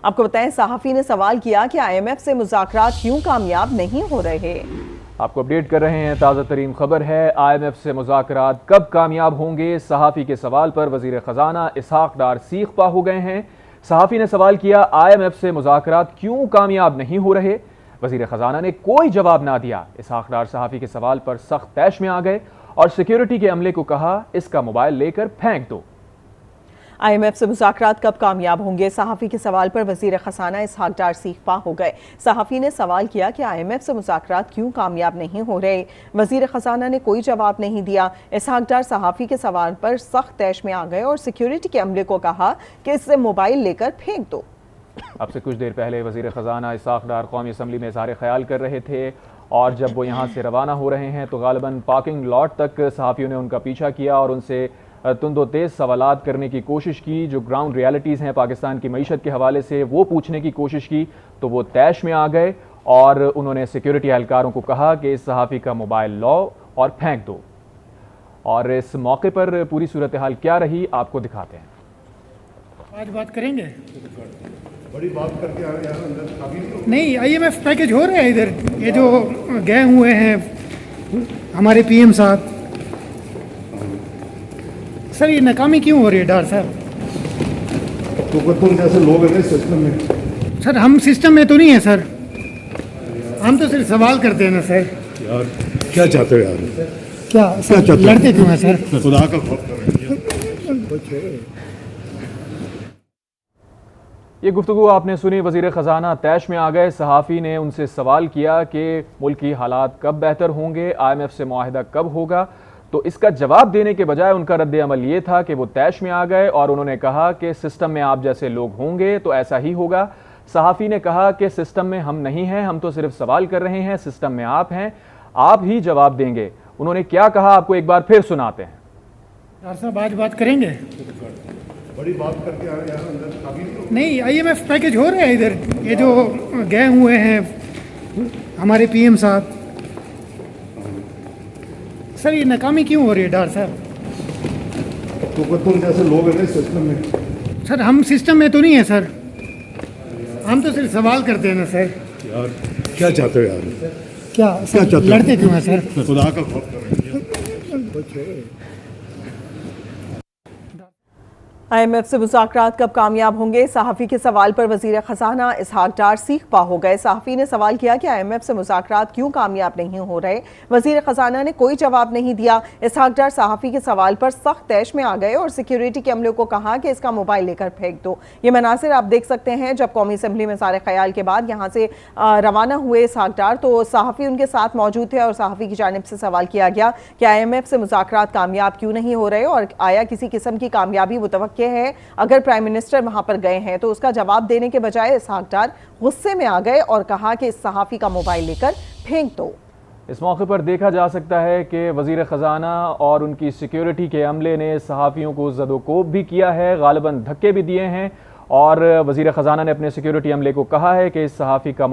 आपको बताएं, सहाफी ने सवाल किया कि IMF से मुज़ाकरात क्यों कामयाब नहीं हो रहे। आपको अपडेट कर रहे हैं। ताज़ा तरीन खबर है, IMF से मुज़ाकरात कब कामयाब होंगे। सहाफ़ी के सवाल पर वज़ीर ख़जाना इसहाक डार सीख पा हो गए हैं। सहाफ़ी ने सवाल किया, IMF से मुज़ाकरात क्यों कामयाब नहीं हो रहे। वज़ीर ख़जाना ने कोई जवाब ना दिया। इसहाक डार सहाफ़ी के सवाल पर सख्त तैश में आ गए और सिक्योरिटी के अमले को कहा, इसका मोबाइल लेकर फेंक दो। IMF से मुज़ाकरात कब कामयाब होंगे। सहाफ़ी के सवाल पर वज़ीर ख़जाना इसहाक डार सीख पा हो गए। सहाफ़ी ने सवाल किया कि IMF से मुज़ाकरात क्यों कामयाब नहीं हो रहे। वज़ीर ख़जाना ने कोई जवाब नहीं दिया। इसहाक डार सहाफ़ी के सवाल पर सख्त तैश में आ गए और सिक्योरिटी के अमले को कहा कि इससे मोबाइल लेकर फेंक दो। अब से कुछ देर पहले वज़ीर ख़जाना इसहाक डार कौमी असम्बली में इज़हार ख्याल कर रहे थे और जब वो यहाँ से रवाना हो रहे हैं तो गालिबन पार्किंग लॉट तक सहाफ़ियों ने उनका पीछा किया और उनसे तुंदो तेज़ सवालात करने की कोशिश की। जो ग्राउंड रियलिटीज़ हैं पाकिस्तान की मईशत के हवाले से, वो पूछने की कोशिश की तो वो तैश में आ गए और उन्होंने सिक्योरिटी एहलकारों को कहा कि इस सहाफ़ी का मोबाइल लो और फेंक दो। और इस मौके पर पूरी सूरत हाल क्या रही, आपको दिखाते हैं। आज बात करेंगे, बड़ी बात करके आ रहे हैं अंदर अभी नहीं IMF पैकेज हो रहा है इधर। ये जो गए हुए हैं हमारे PM साहब, सर ये नाकामी क्यों हो रही है डार साहब? तो तुम जैसे लोग हैं सिस्टम में। सर हम सिस्टम में तो नहीं है सर, हम तो सिर्फ सवाल करते हैं ना सर। यार क्या चाहते हो यार? क्या सर लड़ते क्यों हैं सर? खुदा का खौफ कर रहे हैं। ये गुफ्तगू आपने सुनी। वज़ीर ख़जाना तैश में आ गए। सहाफ़ी ने उनसे सवाल किया कि मुल्क की हालात कब बेहतर होंगे, IMF से मुआहिदा कब होगा। तो इसका जवाब देने के बजाय उनका रद्द अमल ये था कि वो तैश में आ गए और उन्होंने कहा कि सिस्टम में आप जैसे लोग होंगे तो ऐसा ही होगा। सहाफ़ी ने कहा कि सिस्टम में हम नहीं हैं, हम तो सिर्फ सवाल कर रहे हैं, सिस्टम में आप हैं, आप ही जवाब देंगे। उन्होंने क्या कहा आपको एक बार फिर सुनाते हैं। डार साहब आज बात करेंगे, बड़ी बात करके आ रहे हैं अंदर अभी नहीं IMF पैकेज हो रहा है इधर। ये जो गए हुए हैं हमारे PM साहब, सर ये नाकामी क्यों हो रही है डार साहब? तो तुम जैसे लोग हैं सिस्टम में। सर हम सिस्टम में तो नहीं है सर, हम तो सिर्फ सवाल करते हैं ना सर। यार क्या चाहते हो यार? क्या सर लड़ते क्यों हैं सर? खुदा का खौफ कर रहे हैं। IMF से मुज़ाकरात कब कामयाब होंगे। सहाफ़ी के सवाल पर वज़ीर ख़जाना इसहाक डार सीख पा हो गए। सहाफ़ी ने सवाल किया कि IMF से मुज़ाकरात क्यों कामयाब नहीं हो रहे। वज़ीर ख़जाना ने कोई जवाब नहीं दिया। इसहाक डार सहाफ़ी के सवाल पर सख्त तैश में आ गए और सिक्योरिटी के अमले को कहा कि इसका मोबाइल लेकर फेंक दो। ये मनासिर आप देख सकते हैं जब कौमी असम्बली में इज़हार ख्याल के बाद यहाँ से रवाना हुए इसहाक डार, तो सहाफ़ी उनके साथ मौजूद थे और सहाफ़ी की जानिब से सवाल किया गया कि IMF से मुज़ाकरात कामयाब क्यों नहीं हो रहे और आया किसी किस्म की कामयाबी मुतवक्के है अगर प्राइम मिनिस्टर वहां पर गए हैं। तो उसका जवाब देने के बजाय इसहाक डार गुस्से में आ गए और कहा कि इस सहाफ़ी का मोबाइल लेकर फेंक दो। इस मौके पर देखा जा सकता है कि वज़ीर ख़जाना और उनकी सिक्योरिटी के अमले ने सहाफ़ियों को ज़दोकोब भी किया है, गालिबन धक्के भी दिए हैं और वज़ीर ख़जाना ने अपने सिक्योरिटी अमले को कहा है कि इस सहाफ़ी का